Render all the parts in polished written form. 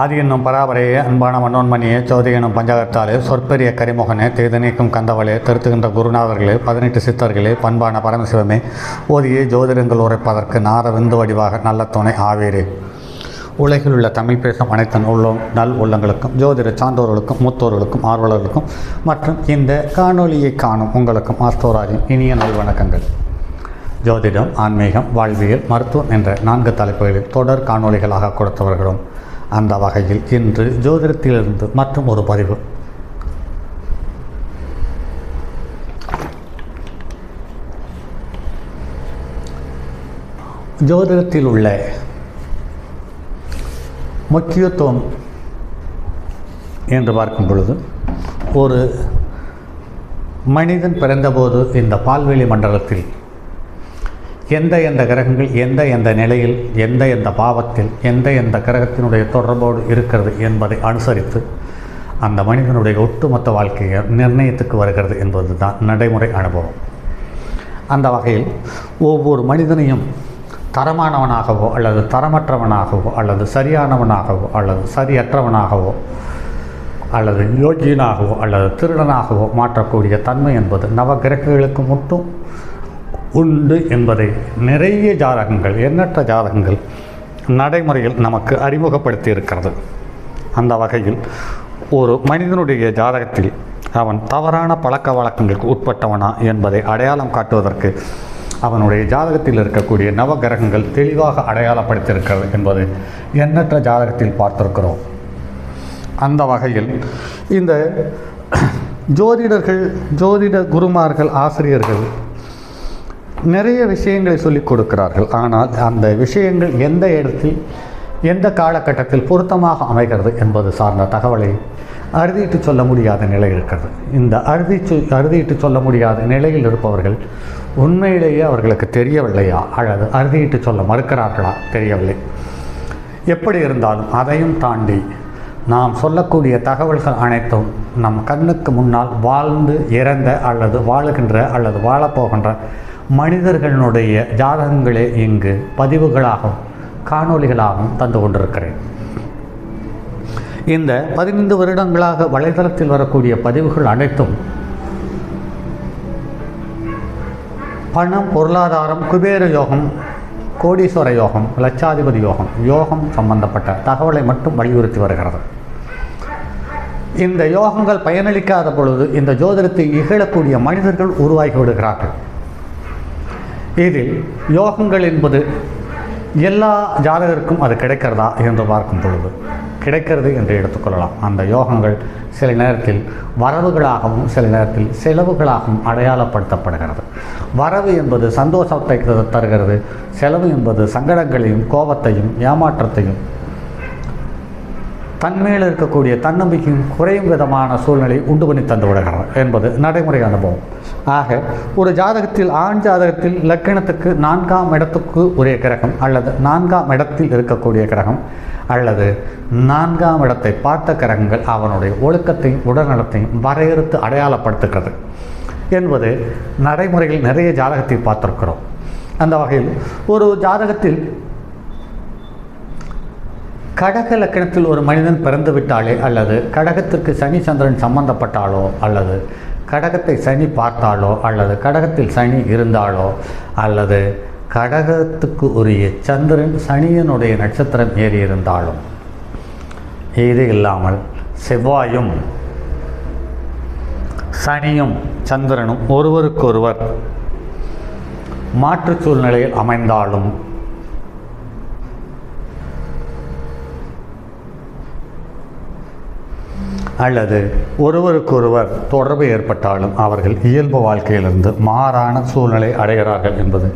ஆதி என்னும் பராபரையே அன்பான மன்னோன்மணியே சோதி எனும் பஞ்சகத்தாலே சொற்பெரிய கரிமுகனே தேது நீக்கும் கந்தவளே திருத்துகின்ற குருநாதர்களே 18 சித்தர்களே பண்பான பரமசிவமே ஓதியே ஜோதிடங்கள் உரைப்பதற்கு நார விந்து வடிவாக நல்ல துணை ஆவேரே. உலகில் உள்ள தமிழ் பேசும் அனைத்து நல் உள்ளங்களுக்கும் ஜோதிட சான்றோர்களுக்கும் மூத்தோர்களுக்கும் ஆர்வலர்களுக்கும் மற்றும் இந்த காணொலியை காணும் உங்களுக்கும் ஆஸ்தோராஜின் இனிய நல்வணக்கங்கள். ஜோதிடம், ஆன்மீகம், வாழ்வியல், மருத்துவம் என்ற 4 தலைப்புகளில் தொடர் காணொலிகளாக கொடுத்தவர்களும் அந்த வகையில் இன்று ஜோதிடத்திலிருந்து மற்றும் ஒரு பதிவு. ஜோதிடத்தில் உள்ள முக்கியத்துவம் என்று பார்க்கும் பொழுது, ஒரு மனிதன் பிறந்தபோது இந்த பால்வெளி மண்டலத்தில் எந்த கிரகங்கள் எந்த நிலையில் எந்த பாவத்தில் எந்த கிரகத்தினுடைய தொடர்போடு இருக்கிறது என்பதை அனுசரித்து அந்த மனிதனுடைய ஒட்டுமொத்த வாழ்க்கையை நிர்ணயத்துக்கு வருகிறது என்பது தான் நடைமுறை அனுபவம். அந்த வகையில் ஒவ்வொரு மனிதனையும் தரமானவனாகவோ அல்லது தரமற்றவனாகவோ அல்லது சரியானவனாகவோ அல்லது சரியற்றவனாகவோ அல்லது யோகியனாகவோ அல்லது திருடனாகவோ மாற்றக்கூடிய தன்மை என்பது நவகிரகங்களுக்கு மட்டும் உண்டு என்பதை நிறைய ஜாதகங்கள், எண்ணற்ற ஜாதகங்கள் நடைமுறையில் நமக்கு அறிமுகப்படுத்தி இருக்கிறது. அந்த வகையில் ஒரு மனிதனுடைய ஜாதகத்தில் அவன் தவறான பழக்க வழக்கங்களுக்கு உட்பட்டவனா என்பதை அடையாளம் காட்டுவதற்கு அவனுடைய ஜாதகத்தில் இருக்கக்கூடிய நவகிரகங்கள் தெளிவாக அடையாளப்படுத்தியிருக்கிறது என்பது எண்ணற்ற ஜாதகத்தில் பார்த்திருக்கிறோம். அந்த வகையில் இந்த ஜோதிட குருமார்கள், ஆசிரியர்கள் நிறைய விஷயங்களை சொல்லிக் கொடுக்கிறார்கள். ஆனால் அந்த விஷயங்கள் எந்த இடத்தில் எந்த காலகட்டத்தில் பொருத்தமாக அமைகிறது என்பது சார்ந்த தகவலை அறுதிட்டு சொல்ல முடியாத நிலை இருக்கிறது. இந்த அறுதிட்டு சொல்ல முடியாத நிலையில் இருப்பவர்கள் உண்மையிலேயே அவர்களுக்கு தெரியவில்லையா அல்லது அறுதிட்டு சொல்ல மறுக்கிறார்களா தெரியவில்லை. எப்படி இருந்தாலும் அதையும் தாண்டி நாம் சொல்லக்கூடிய தகவல்கள் அனைத்தும் நம் கண்ணுக்கு முன்னால் வாழ்ந்து இறந்த அல்லது வாழுகின்ற அல்லது வாழப்போகின்ற மனிதர்களுடைய ஜாதகங்களே இங்கு பதிவுகளாகவும் காணொலிகளாகவும் தந்து கொண்டிருக்கிறேன். இந்த 15 வருடங்களாக வலைதளத்தில் வரக்கூடிய பதிவுகள் அனைத்தும் பணம், பொருளாதாரம், குபேர யோகம், கோடீஸ்வர யோகம், லட்சாதிபதி யோகம் சம்பந்தப்பட்ட தகவலை மட்டும் வலியுறுத்தி வருகிறது. இந்த யோகங்கள் பயனளிக்காத பொழுது இந்த ஜோதிடத்தை இகழக்கூடிய மனிதர்கள் உருவாகி விடுகிறார்கள். இதில் யோகங்கள் என்பது எல்லா ஜாதகருக்கும் அது கிடைக்கிறதா என்று பார்க்கும் பொழுது கிடைக்கிறது என்று எடுத்துக்கொள்ளலாம். அந்த யோகங்கள் சில நேரத்தில் வரவுகளாகவும் சில நேரத்தில் செலவுகளாகவும் அடையாளப்படுத்தப்படுகிறது. வரவு என்பது சந்தோஷத்தை தருகிறது, செலவு என்பது சங்கடங்களையும் கோபத்தையும் ஏமாற்றத்தையும் தன்மேல் இருக்கக்கூடிய தன்னம்பிக்கையும் குறையும் விதமான சூழ்நிலை உண்டு பண்ணி தந்து விடுகிறது என்பது நடைமுறை அனுபவம். ஆக ஒரு ஜாதகத்தில், ஆண் ஜாதகத்தில் லக்கணத்துக்கு 4ஆம் இடத்துக்கு உரிய கிரகம் அல்லது 4ஆம் இடத்தில் இருக்கக்கூடிய கிரகம் அல்லது 4ஆம் இடத்தை பார்த்த கிரகங்கள் அவனுடைய ஒழுக்கத்தையும் உடல்நலத்தையும் வரையறுத்து அடையாளப்படுத்துகிறது என்பது நடைமுறையில் நிறைய ஜாதகத்தை பார்த்திருக்கிறோம். அந்த வகையில் ஒரு ஜாதகத்தில் கடக லக்கணத்தில் ஒரு மனிதன் பிறந்து விட்டாலே அல்லது கடகத்திற்கு சனி சந்திரன் சம்பந்தப்பட்டாலோ அல்லது கடகத்தை சனி பார்த்தாலோ அல்லது கடகத்தில் சனி இருந்தாலோ அல்லது கடகத்துக்கு உரிய சந்திரன் சனியனுடைய நட்சத்திரம் ஏறி இருந்தாலும், இது இல்லாமல் செவ்வாயும் சனியும் சந்திரனும் ஒருவருக்கொருவர் மாற்று சூழ்நிலையில் அமைந்தாலும் அல்லது ஒருவருக்கொருவர் தொடர்பு ஏற்பட்டாலும் அவர்கள் இயல்பு வாழ்க்கையிலிருந்து மாறான சூழ்நிலை அடைகிறார்கள் என்பது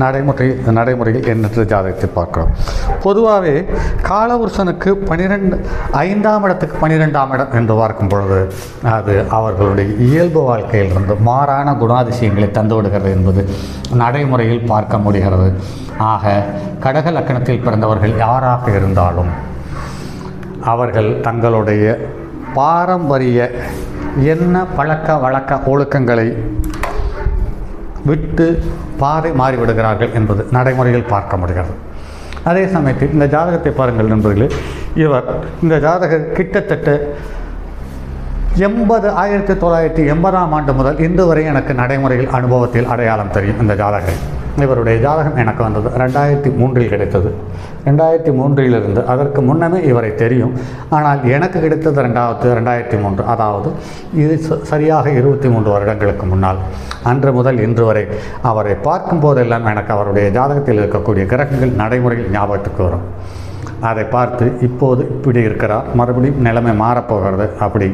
நடைமுறையில் எண்ணற்ற ஜாதகத்தை பார்க்கிறோம். பொதுவாகவே காலபுருஷனுக்கு 5ஆம் இடத்துக்கு 12ஆம் இடம் என்று பார்க்கும் பொழுது அது அவர்களுடைய இயல்பு வாழ்க்கையிலிருந்து மாறான குணாதிசயங்களை தந்துவிடுகிறது என்பது நடைமுறையில் பார்க்க முடிகிறது. ஆக கடக லக்கணத்தில் பிறந்தவர்கள் யாராக இருந்தாலும் அவர்கள் தங்களுடைய பாரம்பரிய பழக்க வழக்க ஒழுக்கங்களை விட்டு பாதை மாறிவிடுகிறார்கள் என்பது நடைமுறையில் பார்க்க முடிகிறது. அதே சமயத்தில் இந்த ஜாதகத்தை பாருங்கள் நண்பர்களே, இந்த ஜாதகர் கிட்டத்தட்ட 1980 ஆண்டு முதல் இன்று வரை எனக்கு நடைமுறையில் அனுபவத்தில் அடையாளம் தெரியும். இந்த ஜாதகர், இவருடைய ஜாதகம் எனக்கு வந்தது 2003 கிடைத்தது. 2003 அதற்கு முன்னமே இவரை தெரியும். ஆனால் எனக்கு கிடைத்தது 2003, அதாவது இது சரியாக 23 வருடங்களுக்கு முன்னால். அன்று முதல் இன்று வரை அவரை பார்க்கும் போதெல்லாம் எனக்கு அவருடைய ஜாதகத்தில் இருக்கக்கூடிய கிரகங்கள் நடைமுறையில் ஞாபகத்துக்கு வரும். அதை பார்த்து இப்போது இப்படி இருக்கிறார், மறுபடியும் நிலைமை மாறப்போகிறது, அப்படி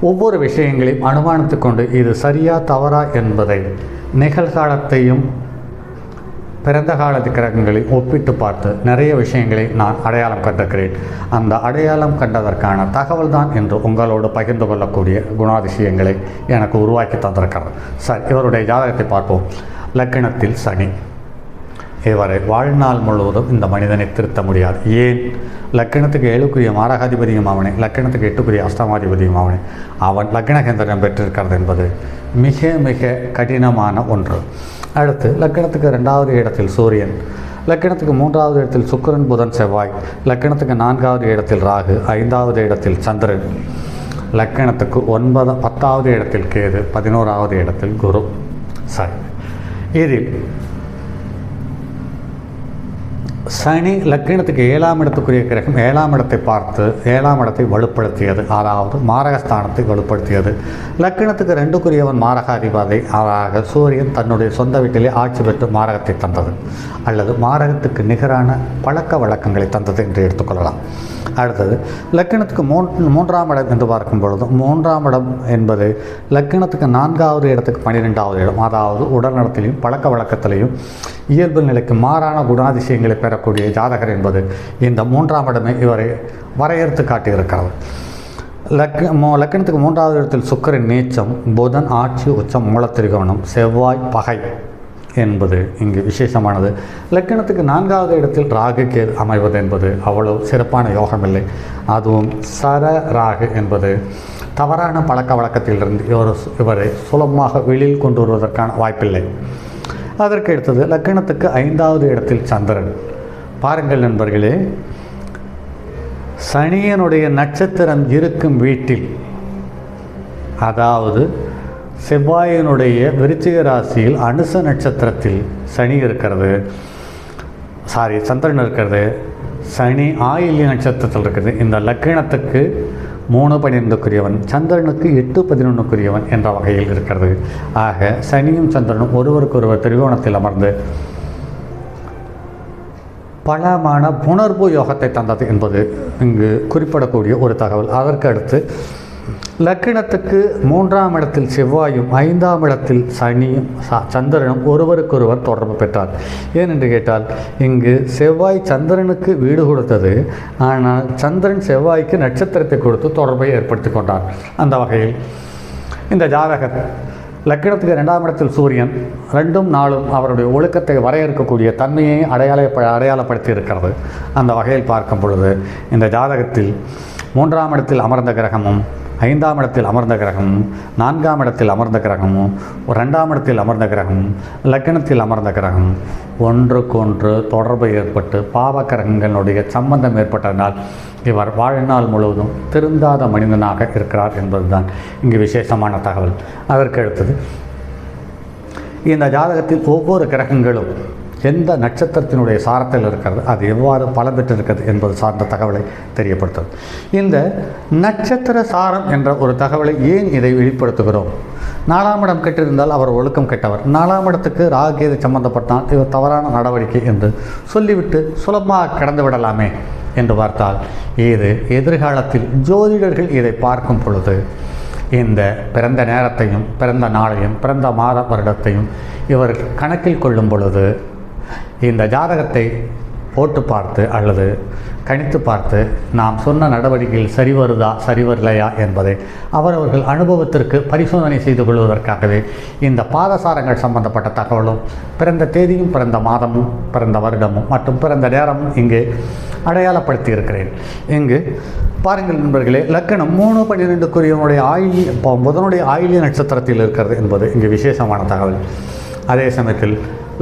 ஒவ்வொரு விஷயங்களையும் அனுமானித்து கொண்டு இது சரியா தவறா என்பதை நிகழ்காலத்தையும் பிறந்த காலத்து கிரகங்களை ஒப்பிட்டு பார்த்து நிறைய விஷயங்களை நான் அடையாளம் கண்டிருக்கிறேன். அந்த அடையாளம் கண்டதற்கான தகவல் தான் என்று உங்களோடு பகிர்ந்து கொள்ளக்கூடிய குணாதிசயங்களை எனக்கு உருவாக்கி தந்திருக்கிறது. சரி, இவருடைய ஜாதகத்தை பார்ப்போம். லக்னத்தில் சனி. இவரை வாழ்நாள் முழுவதும் இந்த மனிதனை திருத்த முடியாது. ஏன்? லக்கணத்துக்கு 7க்குரிய மாரகாதிபதியும் அவனே, லக்கணத்துக்கு 8க்குரிய அஷ்டமாதிபதியும் அவனே. அவன் லக்னகேந்திரன் பெற்றிருக்கிறது என்பது மிக மிக கடினமான ஒன்று. அடுத்து லக்கணத்துக்கு 2வது இடத்தில் சூரியன், லக்கணத்துக்கு 3வது இடத்தில் சுக்கிரன் புதன் செவ்வாய், லக்கணத்துக்கு 4வது இடத்தில் ராகு, 5வது இடத்தில் சந்திரன், லக்கணத்துக்கு 10வது இடத்தில் கேது, 11வது இடத்தில் குரு. சரி, இதில் சனி லக்னத்துக்கு 7ஆம் இடத்துக்குரிய கிரகம் 7ஆம் இடத்தை பார்த்து 7ஆம் இடத்தை வலுப்படுத்தியது, அதாவது மாரகஸ்தானத்தை வலுப்படுத்தியது. லக்னத்துக்கு 2க்குரியவன் மாரகாதிபதி ஆக சூரியன் தன்னுடைய சொந்த வீட்டிலே ஆட்சி பெற்று மாரகத்தை தந்தது, அல்லது மாரகத்துக்கு நிகரான பழக்க வழக்கங்களை தந்தது என்று எடுத்துக்கொள்ளலாம். அடுத்தது லக்கணத்துக்கு 3ஆம் இடம் என்று பார்க்கும் பொழுது 3ஆம் இடம் என்பது லக்கணத்துக்கு 4வது இடத்துக்கு 12வது இடம், அதாவது உடல்நலத்திலையும் பழக்க வழக்கத்திலையும் இயல்பு நிலைக்கு மாறான குணாதிசயங்களை பெறக்கூடிய ஜாதகர் என்பது இந்த 3ஆம் இடமே இவரை வரையறுத்து காட்டியிருக்கிறது. லக்கணத்துக்கு 3வது இடத்தில் சுக்கிரன் நீச்சம், புதன் ஆட்சி உச்சம் மூலத்திரிகோணம், செவ்வாய் பகை என்பது இங்கு விசேஷமானது. லக்கணத்துக்கு 4வது இடத்தில் ராகு கேது அமைவது என்பது அவ்வளவு சிறப்பான யோகமில்லை. அதுவும் சர ராகு என்பது தவறான பழக்க வழக்கத்திலிருந்து இவரை சுலபமாக வெளியில் கொண்டு வருவதற்கான வாய்ப்பில்லை. அதற்கு அடுத்தது லக்கணத்துக்கு 5வது இடத்தில் சந்திரன். பாருங்கள் நண்பர்களே, சனியனுடைய நட்சத்திரம் இருக்கும் வீட்டில், அதாவது செவ்வாயினுடைய விருச்சிக ராசியில் அனுச நட்சத்திரத்தில் சனி இருக்கிறது, சந்திரன் இருக்கிறது, சனி ஆயில்ய நட்சத்திரத்தில் இருக்கிறது. இந்த லக்கணத்துக்கு 3-12க்குரியவன், சந்திரனுக்கு 8-11க்குரியவன் என்ற வகையில் இருக்கிறது. ஆக சனியும் சந்திரனும் ஒருவருக்கொருவர் திரிகோணத்தில் அமர்ந்து பலமான புணர்வு யோகத்தை தந்தது என்பது இங்கு குறிப்பிடக்கூடிய ஒரு தகவல். அதற்கு அடுத்து லக்கணத்துக்கு 3ஆம் இடத்தில் செவ்வாயும் 5ஆம் இடத்தில் சனியும் சந்திரனும் ஒருவருக்கொருவர் தொடர்பு பெற்றார். ஏனென்று கேட்டால் இங்கு செவ்வாய் சந்திரனுக்கு வீடு கொடுத்தது, ஆனால் சந்திரன் செவ்வாய்க்கு நட்சத்திரத்தை கொடுத்து தொடர்பை ஏற்படுத்தி கொண்டார். அந்த வகையில் இந்த ஜாதகர் லக்கணத்துக்கு 2ஆம் இடத்தில் சூரியன் 2ம் 4ம் அவருடைய ஒழுக்கத்தை வரையறுக்கக்கூடிய தன்மையை அடையாளப்படுத்தி இருக்கிறது. அந்த வகையில் பார்க்கும் பொழுது இந்த ஜாதகத்தில் 3ஆம் இடத்தில் அமர்ந்த கிரகமும் 5ஆம் இடத்தில் அமர்ந்த கிரகமும் 4ஆம் இடத்தில் அமர்ந்த கிரகமும் 2ஆம் இடத்தில் அமர்ந்த கிரகமும் லக்கணத்தில் அமர்ந்த கிரகமும் ஒன்றுக்கொன்று தொடர்பு ஏற்பட்டு பாவ கிரகங்களுடைய சம்பந்தம் ஏற்பட்டதனால் இவர் வாழ்நாள் முழுவதும் திருந்தாத மனிதனாக இருக்கிறார் என்பதுதான் இங்கு விசேஷமான தகவல். அதற்கு அடுத்தது இந்த ஜாதகத்தில் ஒவ்வொரு கிரகங்களும் எந்த நட்சத்திரத்தினுடைய சாரத்தில் இருக்கிறது, அது எவ்வாறு பலம் பெற்றிருக்கிறது என்பது சார்ந்த தகவலை தெரியப்படுத்தும். இந்த நட்சத்திர சாரம் என்ற ஒரு தகவலை ஏன் இதை வெளிப்படுத்துகிறோம்? 4ஆம் இடம் கெட்டிருந்தால் அவர் ஒழுக்கம் கெட்டவர், 4ஆம் இடத்துக்கு ராகேது சம்பந்தப்பட்டால் இவர் தவறான நடவடிக்கை என்று சொல்லிவிட்டு சுலபமாக கடந்து விடலாமே என்று பார்த்தால், இது எதிர்காலத்தில் ஜோதிடர்கள் இதை பார்க்கும் பொழுது இந்த பிறந்த நேரத்தையும் பிறந்த நாளையும் பிறந்த மாத வருடத்தையும் இவர் கணக்கில் கொள்ளும் பொழுது இந்த ஜாதகத்தை போட்டு பார்த்து அல்லது கணித்து பார்த்து நாம் சொன்ன நடவடிக்கைகள் சரி வருதா சரி வரலையா என்பதை அவரவர்கள் அனுபவத்திற்கு பரிசோதனை செய்து கொள்வதற்காகவே இந்த பாதசாரங்கள் சம்பந்தப்பட்ட தகவலும் பிறந்த தேதியும் பிறந்த மாதமும் பிறந்த வருடமும் மற்றும் பிறந்த நேரமும் இங்கு அடையாளப்படுத்தி இருக்கிறேன். இங்கு பாருங்கள் நண்பர்களே, லக்கணம் 3-12க்குரியவனுடைய புதனுடைய ஆயில்ய நட்சத்திரத்தில் இருக்கிறது என்பது இங்கு விசேஷமான தகவல். அதே சமயத்தில்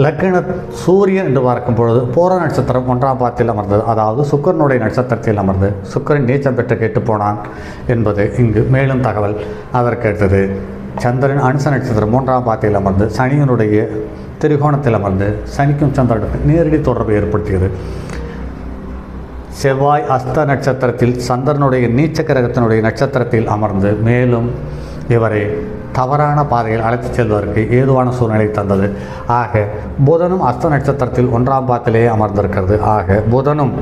லக்ன சூரியன் என்று பார்க்கும் பொழுது பூர நட்சத்திரம் 1ஆம் பாதத்தில் அமர்ந்தது, அதாவது சுக்கிரனுடைய நட்சத்திரத்தில் அமர்ந்து சுக்கிரன் நீச்சம் பெற்று கெட்டு போனான் என்பது இங்கு மேலும் தகவல். அதற்கடுத்தது சந்திரன் அனுச நட்சத்திரம் 3ஆம் பாதத்தில் அமர்ந்து சனியினுடைய திரிகோணத்தில் அமர்ந்து சனிக்கும் சந்திரனுக்கும் நேரடி தொடர்பு ஏற்படுத்தியது. செவ்வாய் அஸ்த நட்சத்திரத்தில் சந்திரனுடைய நீச்ச கிரகத்தினுடைய நட்சத்திரத்தில் அமர்ந்து மேலும் இவரை தவறான பாதையில் அழைத்து செல்வதற்கு ஏதுவான சூழ்நிலை தந்தது. ஆக புதனும் அஸ்த நட்சத்திரத்தில் 1ஆம் பாதத்திலேயே அமர்ந்திருக்கிறது. ஆக புதனும்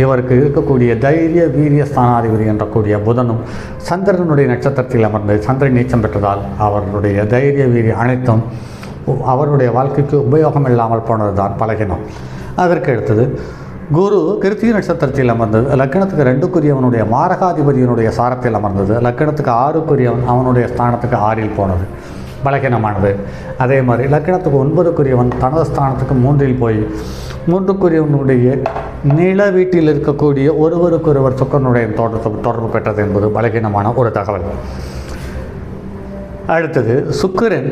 இவருக்கு இருக்கக்கூடிய தைரிய வீரிய ஸ்தானாதிபதி என்றக்கூடிய புதனும் சந்திரனுடைய நட்சத்திரத்தில் அமர்ந்து சந்திரன் நீச்சம் பெற்றதால் அவருடைய தைரிய வீரிய அனைத்தும் அவருடைய வாழ்க்கைக்கு உபயோகம் இல்லாமல் போனது தான் பலகீனம். அதற்கு அடுத்தது குரு கிருத்திகை நட்சத்திரத்தில் அமர்ந்தது. லக்னத்துக்கு 2க்குரியவனுடைய மாரகாதிபதியினுடைய சாரத்தில் அமர்ந்தது. லக்னத்துக்கு 6க்குரியவன் அவனுடைய ஸ்தானத்துக்கு 6இல் போனது, பலகீனமானது. அதே மாதிரி லக்னத்துக்கு 9க்குரியவன் தனது ஸ்தானத்துக்கு 3இல் போய் 3க்குரியவனுடைய நில வீட்டில் இருக்கக்கூடிய ஒருவருக்கொருவர் சுக்கிரனுடைய தொடர்பு பெற்றது என்பது பலகீனமான ஒரு தகவல். அடுத்தது சுக்கிரன்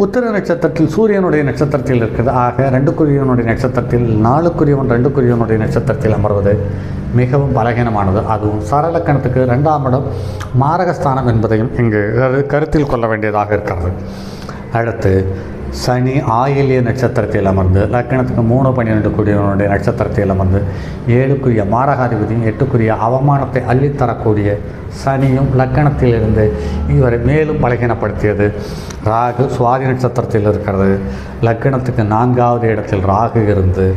உத்திர நட்சத்திரத்தில் சூரியனுடைய நட்சத்திரத்தில் இருக்கிறது. ஆக 2க்குரியவனுடைய நட்சத்திரத்தில் 4க்குரியவன் 2க்குரியவனுடைய நட்சத்திரத்தில் அமர்வது மிகவும் பலகீனமானது. அதுவும் சரலக்கணத்துக்கு 2ஆம் இடம் மாரகஸ்தானம் என்பதையும் இங்கு கருத்தில் கொள்ள வேண்டியதாக இருக்கிறது. அடுத்து சனி ஆயில்ய நட்சத்திரத்தில் அமர்ந்து லக்கணத்துக்கு 3, 12 கூடியவனுடைய நட்சத்திரத்தில் அமர்ந்து 7க்குரிய மாரகாதிபதியும் 8க்குரிய அவமானத்தை அள்ளித்தரக்கூடிய சனியும் லக்கணத்திலிருந்து இவரை மேலும் பலகீனப்படுத்தியது. ராகு சுவாதி நட்சத்திரத்தில் இருக்கிறது. லக்கணத்துக்கு 4ஆவது இடத்தில் ராகு இருந்து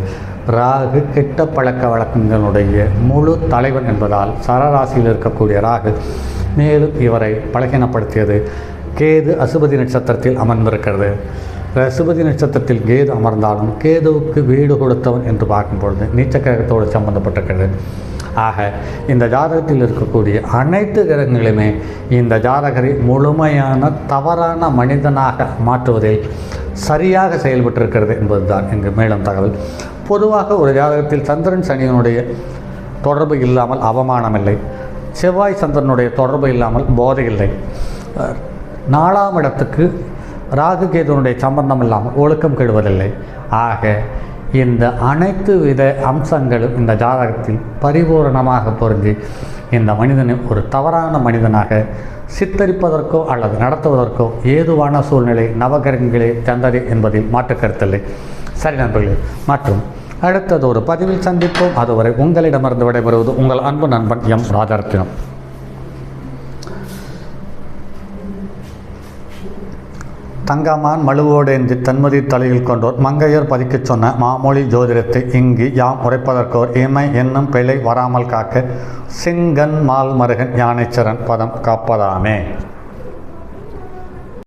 ராகு கெட்ட பழக்க வழக்கங்களுடைய முழு தலைவன் என்பதால் சரராசியில் இருக்கக்கூடிய ராகு மேலும் இவரை பலகீனப்படுத்தியது. கேது அசுபதி நட்சத்திரத்தில் அமர்ந்திருக்கிறது. ரிஷபதி நட்சத்திரத்தில் கேது அமர்ந்தாலும் கேதுவுக்கு வீடு கொடுத்தவன் என்று பார்க்கும்பொழுது நீச்ச கிரகத்தோடு சம்பந்தப்பட்டிருக்கிறது. ஆக இந்த ஜாதகத்தில் இருக்கக்கூடிய அனைத்து கிரகங்களுமே இந்த ஜாதகரை முழுமையான தவறான மனிதனாக மாற்றுவதில் சரியாக செயல்பட்டிருக்கிறது என்பதுதான் இங்கு மேலும் தகவல். பொதுவாக ஒரு ஜாதகத்தில் சந்திரன் சனியனுடைய தொடர்பு இல்லாமல் அவமானம் இல்லை, செவ்வாய் சந்திரனுடைய தொடர்பு இல்லாமல் போதை இல்லை, 4ஆம் இடத்துக்கு ராகு கேதுனுடைய சம்பந்தம் இல்லாமல் ஒழுக்கம் கெடுவதில்லை. ஆக இந்த அனைத்து வித அம்சங்களும் இந்த ஜாதகத்தில் பரிபூரணமாக பொருந்தி இந்த மனிதனை ஒரு தவறான மனிதனாக சித்தரிப்பதற்கோ அல்லது நடத்துவதற்கோ ஏதுவான சூழ்நிலை நவகிரகங்களே தந்தது என்பதில் மாற்றுக்கருத்தில்லை. சரி நண்பர்களே, மற்றும் அடுத்தது ஒரு பதிவில் சந்திப்போம். அதுவரை உங்களிடமிருந்து விடைபெறுவது உங்கள் அன்பு நண்பன் எம் ராஜரத்தினம். தங்கமான் மழுவோடேந்தி தன்மதி தலையில் கொண்டோர் மங்கையர் பதிக்கச் சொன்ன மாமொழி ஜோதிடத்தை இங்கு யாம் உரைப்பதற்கோர் இமை என்னும் பிழை வராமல் காக்க சிங்கன் மால் மருகன் யானைச்சரன் பதம் காப்பதாமே.